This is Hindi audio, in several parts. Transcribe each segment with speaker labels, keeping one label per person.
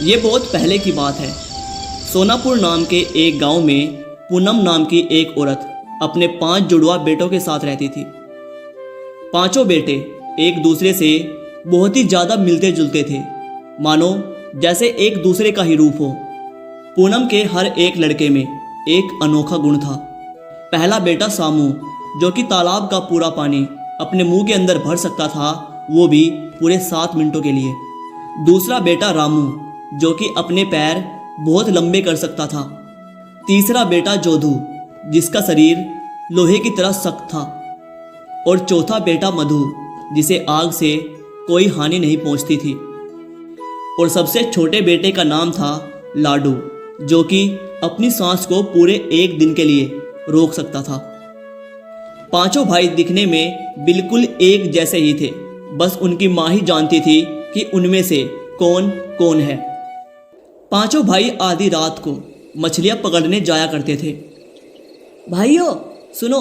Speaker 1: ये बहुत पहले की बात है। सोनापुर नाम के एक गांव में पूनम नाम की एक औरत अपने 5 जुड़वा बेटों के साथ रहती थी। पांचों बेटे एक दूसरे से बहुत ही ज़्यादा मिलते जुलते थे, मानो जैसे एक दूसरे का ही रूप हो। पूनम के हर एक लड़के में एक अनोखा गुण था। पहला बेटा सामू, जो कि तालाब का पूरा पानी अपने मुंह के अंदर भर सकता था, वो भी पूरे 7 मिनटों के लिए। दूसरा बेटा रामू, जो कि अपने पैर बहुत लंबे कर सकता था। तीसरा बेटा जोधू, जिसका शरीर लोहे की तरह सख्त था। और चौथा बेटा मधु, जिसे आग से कोई हानि नहीं पहुंचती थी। और सबसे छोटे बेटे का नाम था लाडू, जो कि अपनी सांस को पूरे 1 दिन के लिए रोक सकता था। पांचों भाई दिखने में बिल्कुल एक जैसे ही थे, बस उनकी माँ ही जानती थी कि उनमें से कौन कौन है। पांचों भाई आधी रात को मछलियां पकड़ने जाया करते थे।
Speaker 2: भाइयों सुनो,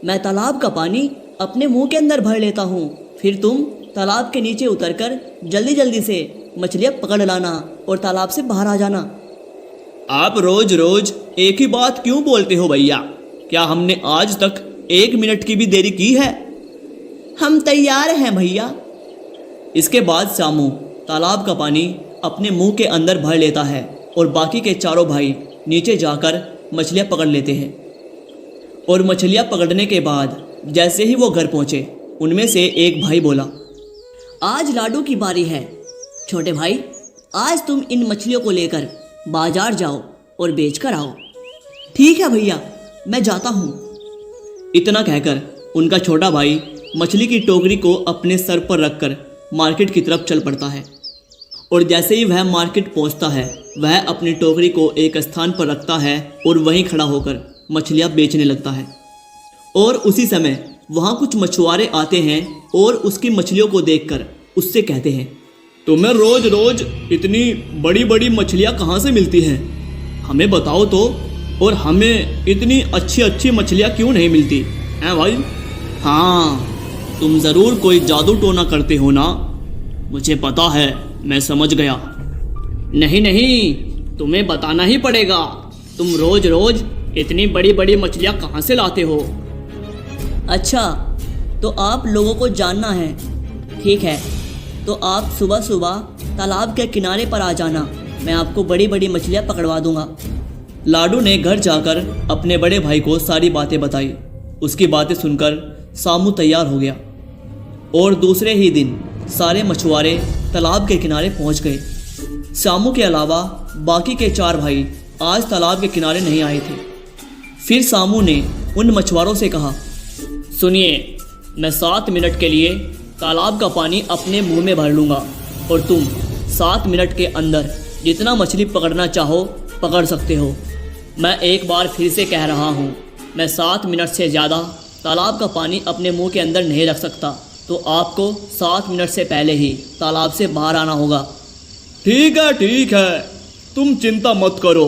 Speaker 2: मैं तालाब का पानी अपने मुंह के अंदर भर लेता हूँ, फिर तुम तालाब के नीचे उतरकर जल्दी जल्दी से मछलियां पकड़ लाना और तालाब से बाहर आ जाना।
Speaker 1: आप रोज रोज एक ही बात क्यों बोलते हो भैया? क्या हमने आज तक 1 मिनट की भी देरी की है?
Speaker 2: हम तैयार हैं भैया।
Speaker 1: इसके बाद सामू तालाब का पानी अपने मुंह के अंदर भर लेता है और बाकी के चारों भाई नीचे जाकर मछलियां पकड़ लेते हैं। और मछलियां पकड़ने के बाद जैसे ही वो घर पहुंचे, उनमें से एक भाई बोला,
Speaker 2: आज लाडू की बारी है। छोटे भाई, आज तुम इन मछलियों को लेकर बाजार जाओ और बेच कर आओ।
Speaker 1: ठीक है भैया, मैं जाता हूँ। इतना कहकर उनका छोटा भाई मछली की टोकरी को अपने सर पर रखकर मार्केट की तरफ चल पड़ता है। और जैसे ही वह मार्केट पहुंचता है, वह अपनी टोकरी को एक स्थान पर रखता है और वहीं खड़ा होकर मछलियां बेचने लगता है। और उसी समय वहां कुछ मछुआरे आते हैं और उसकी मछलियों को देखकर उससे कहते हैं, तुम्हें रोज रोज इतनी बड़ी बड़ी मछलियां कहाँ से मिलती हैं? हमें बताओ तो, और हमें इतनी अच्छी अच्छी मछलियां क्यों नहीं मिलती हैं भाई? हाँ, तुम ज़रूर कोई जादू टोना करते हो ना? मुझे पता है, मैं समझ गया। नहीं नहीं, तुम्हें बताना ही पड़ेगा। तुम रोज रोज इतनी बड़ी बड़ी मछलियाँ कहाँ से लाते हो?
Speaker 2: अच्छा, तो आप लोगों को जानना है। ठीक है, तो आप सुबह सुबह तालाब के किनारे पर आ जाना, मैं आपको बड़ी बड़ी मछलियाँ पकड़वा दूंगा।
Speaker 1: लाडू ने घर जाकर अपने बड़े भाई को सारी बातें बताई। उसकी बातें सुनकर सामू तैयार हो गया और दूसरे ही दिन सारे मछुआरे तालाब के किनारे पहुंच गए। सामू के अलावा बाकी के 4 भाई आज तालाब के किनारे नहीं आए थे। फिर सामू ने उन मछुआरों से कहा, सुनिए, मैं 7 मिनट के लिए तालाब का पानी अपने मुंह में भर लूँगा और तुम 7 मिनट के अंदर जितना मछली पकड़ना चाहो पकड़ सकते हो। मैं एक बार फिर से कह रहा हूँ, मैं 7 मिनट से ज़्यादा तालाब का पानी अपने मुंह के अंदर नहीं रख सकता, तो आपको 7 मिनट से पहले ही तालाब से बाहर आना होगा। ठीक है, तुम चिंता मत करो,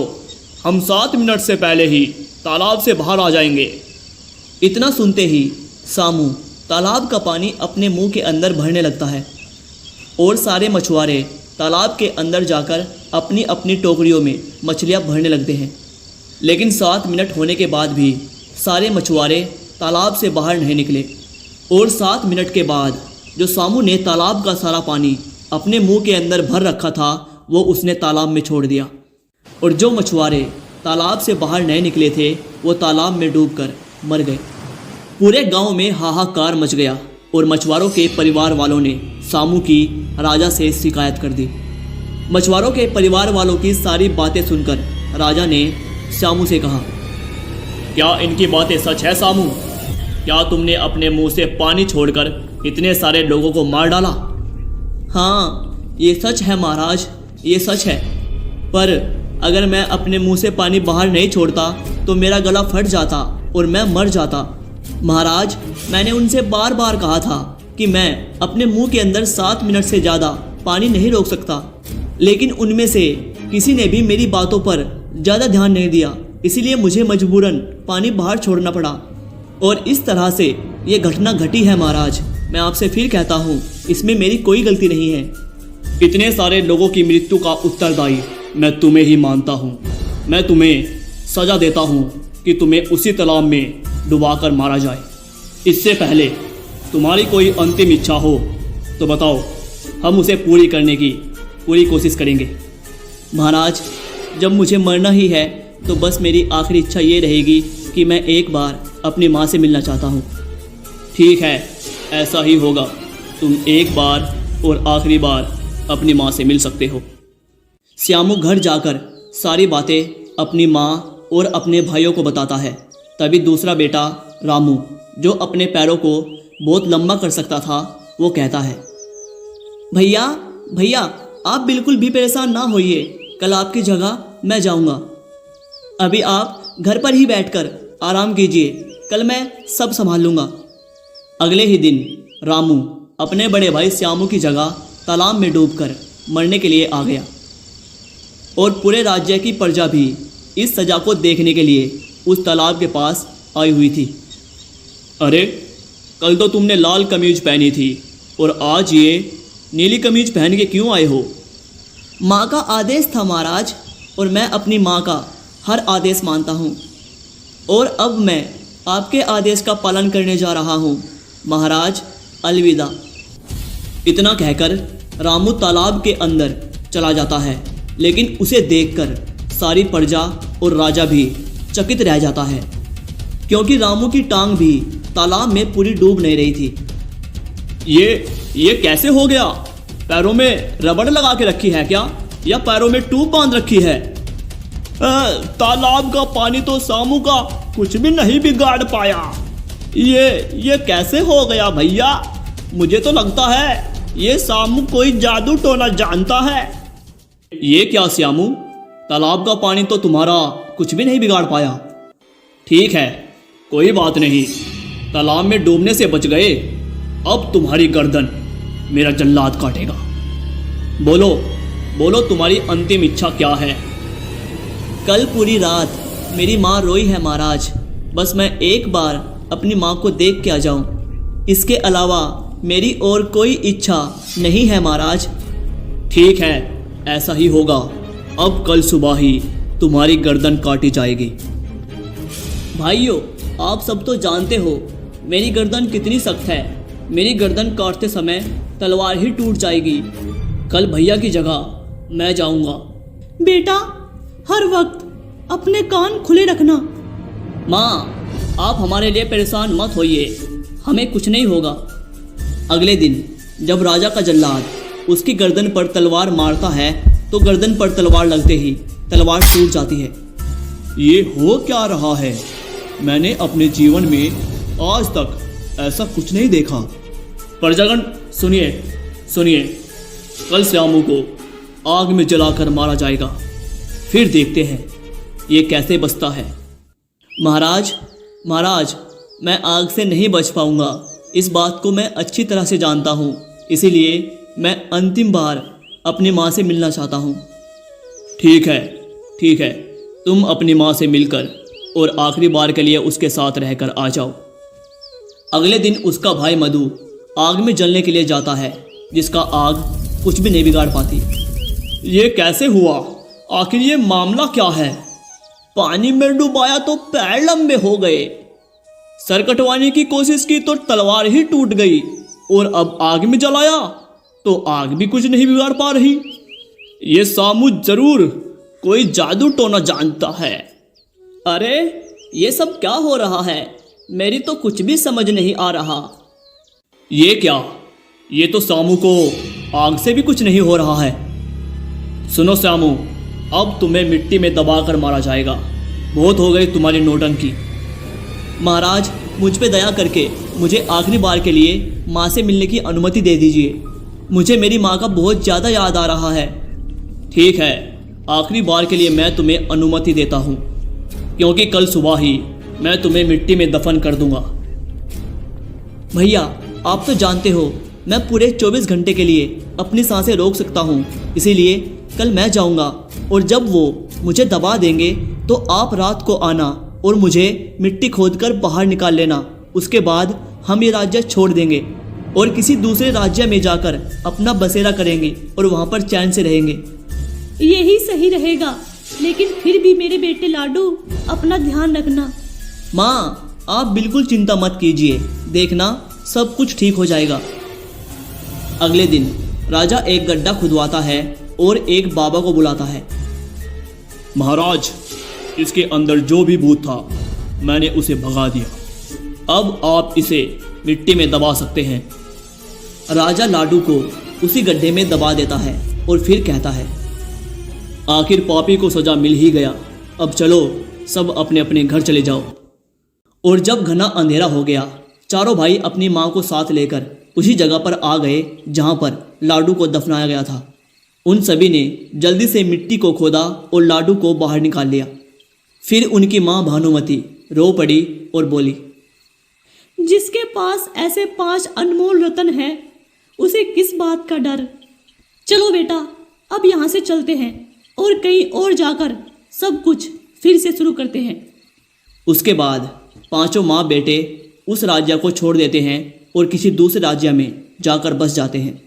Speaker 1: हम 7 मिनट से पहले ही तालाब से बाहर आ जाएंगे। इतना सुनते ही सामू तालाब का पानी अपने मुंह के अंदर भरने लगता है और सारे मछुआरे तालाब के अंदर जाकर अपनी अपनी टोकरियों में मछलियां भरने लगते हैं। लेकिन 7 मिनट होने के बाद भी सारे मछुआरे तालाब से बाहर नहीं निकले। और 7 मिनट के बाद जो सामू ने तालाब का सारा पानी अपने मुंह के अंदर भर रखा था, वो उसने तालाब में छोड़ दिया। और जो मछुआरे तालाब से बाहर नहीं निकले थे, वो तालाब में डूबकर मर गए। पूरे गांव में हाहाकार मच गया और मछुआरों के परिवार वालों ने सामू की राजा से शिकायत कर दी। मछुआरों के परिवार वालों की सारी बातें सुनकर राजा ने सामू से कहा, क्या इनकी बातें सच है सामू? क्या तुमने अपने मुंह से पानी छोड़कर इतने सारे लोगों को मार डाला? हाँ, ये सच है महाराज, ये सच है। पर अगर मैं अपने मुंह से पानी बाहर नहीं छोड़ता तो मेरा गला फट जाता और मैं मर जाता। महाराज, मैंने उनसे बार बार कहा था कि मैं अपने मुंह के अंदर 7 मिनट से ज़्यादा पानी नहीं रोक सकता, लेकिन उनमें से किसी ने भी मेरी बातों पर ज़्यादा ध्यान नहीं दिया, इसीलिए मुझे मजबूरन पानी बाहर छोड़ना पड़ा। और इस तरह से ये घटना घटी है महाराज। मैं आपसे फिर कहता हूँ, इसमें मेरी कोई गलती नहीं है। इतने सारे लोगों की मृत्यु का उत्तरदायी मैं तुम्हें ही मानता हूँ। मैं तुम्हें सजा देता हूँ कि तुम्हें उसी तालाब में डुबाकर मारा जाए। इससे पहले तुम्हारी कोई अंतिम इच्छा हो तो बताओ, हम उसे पूरी करने की पूरी कोशिश करेंगे।
Speaker 2: महाराज, जब मुझे मरना ही है तो बस मेरी आखिरी इच्छा ये रहेगी कि मैं एक बार अपनी माँ से मिलना चाहता हूँ।
Speaker 1: ठीक है, ऐसा ही होगा। तुम एक बार और आखिरी बार अपनी माँ से मिल सकते हो।
Speaker 2: श्यामू घर जाकर सारी बातें अपनी माँ और अपने भाइयों को बताता है। तभी दूसरा बेटा रामू, जो अपने पैरों को बहुत लंबा कर सकता था, वो कहता है, भैया भैया, आप बिल्कुल भी परेशान ना होइए। कल आपकी जगह मैं जाऊंगा। अभी आप घर पर ही बैठकर आराम कीजिए, कल मैं सब संभाल लूँगा।
Speaker 1: अगले ही दिन रामू अपने बड़े भाई श्यामू की जगह तालाब में डूबकर मरने के लिए आ गया और पूरे राज्य की प्रजा भी इस सज़ा को देखने के लिए उस तालाब के पास आई हुई थी। अरे, कल तो तुमने लाल कमीज पहनी थी और आज ये नीली कमीज पहन के क्यों आए हो?
Speaker 2: माँ का आदेश था महाराज, और मैं अपनी माँ का हर आदेश मानता हूँ, और अब मैं आपके आदेश का पालन करने जा रहा हूँ। महाराज, अलविदा।
Speaker 1: इतना कहकर रामू तालाब के अंदर चला जाता है, लेकिन उसे देखकर सारी प्रजा और राजा भी चकित रह जाता है, क्योंकि रामू की टांग भी तालाब में पूरी डूब नहीं रही थी। ये कैसे हो गया? पैरों में रबड़ लगा के रखी है क्या, या पैरों में ट्यूब बांध रखी है? तालाब का पानी तो सामू का कुछ भी नहीं बिगाड़ पाया। ये कैसे हो गया भैया? मुझे तो लगता है ये सामू कोई जादू टोना जानता है। ये क्या श्यामू, तालाब का पानी तो तुम्हारा कुछ भी नहीं बिगाड़ पाया। ठीक है, कोई बात नहीं, तालाब में डूबने से बच गए। अब तुम्हारी गर्दन मेरा जल्लाद काटेगा। बोलो बोलो, तुम्हारी अंतिम इच्छा क्या है?
Speaker 2: कल पूरी रात मेरी माँ रोई है महाराज, बस मैं एक बार अपनी माँ को देख के आ जाऊँ। इसके अलावा मेरी और कोई इच्छा नहीं है महाराज।
Speaker 1: ठीक है, ऐसा ही होगा। अब कल सुबह ही तुम्हारी गर्दन काटी जाएगी।
Speaker 2: भाइयों, आप सब तो जानते हो मेरी गर्दन कितनी सख्त है। मेरी गर्दन काटते समय तलवार ही टूट जाएगी। कल भैया की जगह मैं जाऊंगा। बेटा, हर वक्त अपने कान खुले रखना।
Speaker 1: माँ, आप हमारे लिए परेशान मत होइए, हमें कुछ नहीं होगा।
Speaker 2: अगले दिन जब राजा का जल्लाद उसकी गर्दन पर तलवार मारता है तो गर्दन पर तलवार लगते ही तलवार टूट जाती है।
Speaker 1: ये हो क्या रहा है? मैंने अपने जीवन में आज तक ऐसा कुछ नहीं देखा। प्रजागण सुनिए सुनिए, कल श्यामू को आग में जलाकर मारा जाएगा, फिर देखते हैं ये कैसे बचता है।
Speaker 2: महाराज, मैं आग से नहीं बच पाऊंगा। इस बात को मैं अच्छी तरह से जानता हूँ, इसीलिए मैं अंतिम बार अपनी माँ से मिलना चाहता हूँ।
Speaker 1: ठीक है, तुम अपनी माँ से मिलकर और आखिरी बार के लिए उसके साथ रहकर आ जाओ। अगले दिन उसका भाई मधु आग में जलने के लिए जाता है, जिसका आग कुछ भी नहीं बिगाड़ पाती। ये कैसे हुआ? आखिर ये मामला क्या है? पानी में डुबाया तो पैर लंबे हो गए, सर कटवाने की कोशिश की तो तलवार ही टूट गई, और अब आग में जलाया तो आग भी कुछ नहीं बिगाड़ पा रही। ये सामू जरूर कोई जादू टोना जानता है।
Speaker 2: अरे, ये सब क्या हो रहा है? मेरी तो कुछ भी समझ नहीं आ रहा।
Speaker 1: ये क्या? ये तो सामू को आग से भी कुछ नहीं हो रहा है। सुनो श्यामू, अब तुम्हें मिट्टी में दबाकर मारा जाएगा। बहुत हो गई तुम्हारी नौटंकी।
Speaker 2: महाराज, मुझ पे दया करके मुझे आखिरी बार के लिए माँ से मिलने की अनुमति दे दीजिए। मुझे मेरी माँ का बहुत ज़्यादा याद आ रहा है।
Speaker 1: ठीक है, आखिरी बार के लिए मैं तुम्हें अनुमति देता हूँ, क्योंकि कल सुबह ही मैं तुम्हें मिट्टी में दफन कर दूंगा।
Speaker 2: भैया, आप तो जानते हो मैं पूरे 24 घंटे के लिए अपनी सांसें रोक सकता हूँ, इसीलिए कल मैं जाऊँगा, और जब वो मुझे दबा देंगे तो आप रात को आना और मुझे मिट्टी खोदकर बाहर निकाल लेना। उसके बाद हम ये राज्य छोड़ देंगे
Speaker 1: और किसी दूसरे राज्य में जाकर अपना बसेरा करेंगे और वहाँ पर चैन से रहेंगे।
Speaker 2: यही सही रहेगा, लेकिन फिर भी मेरे बेटे लाडू अपना ध्यान रखना।
Speaker 1: माँ आप बिल्कुल चिंता मत कीजिए, देखना सब कुछ ठीक हो जाएगा। अगले दिन राजा एक गड्ढा खुदवाता है और एक बाबा को बुलाता है। महाराज, इसके अंदर जो भी भूत था मैंने उसे भगा दिया, अब आप इसे मिट्टी में दबा सकते हैं। राजा लाडू को उसी गड्ढे में दबा देता है और फिर कहता है, आखिर पापी को सजा मिल ही गया, अब चलो सब अपने अपने घर चले जाओ। और जब घना अंधेरा हो गया, चारों भाई अपनी माँ को साथ लेकर उसी जगह पर आ गए जहाँ पर लाडू को दफनाया गया था। उन सभी ने जल्दी से मिट्टी को खोदा और लाडू को बाहर निकाल लिया। फिर उनकी माँ भानुमति रो पड़ी और बोली,
Speaker 2: जिसके पास ऐसे 5 अनमोल रत्न हैं, उसे किस बात का डर। चलो बेटा, अब यहाँ से चलते हैं और कहीं और जाकर सब कुछ फिर से शुरू करते हैं।
Speaker 1: उसके बाद पांचों माँ बेटे उस राज्य को छोड़ देते हैं और किसी दूसरे राज्य में जाकर बस जाते हैं।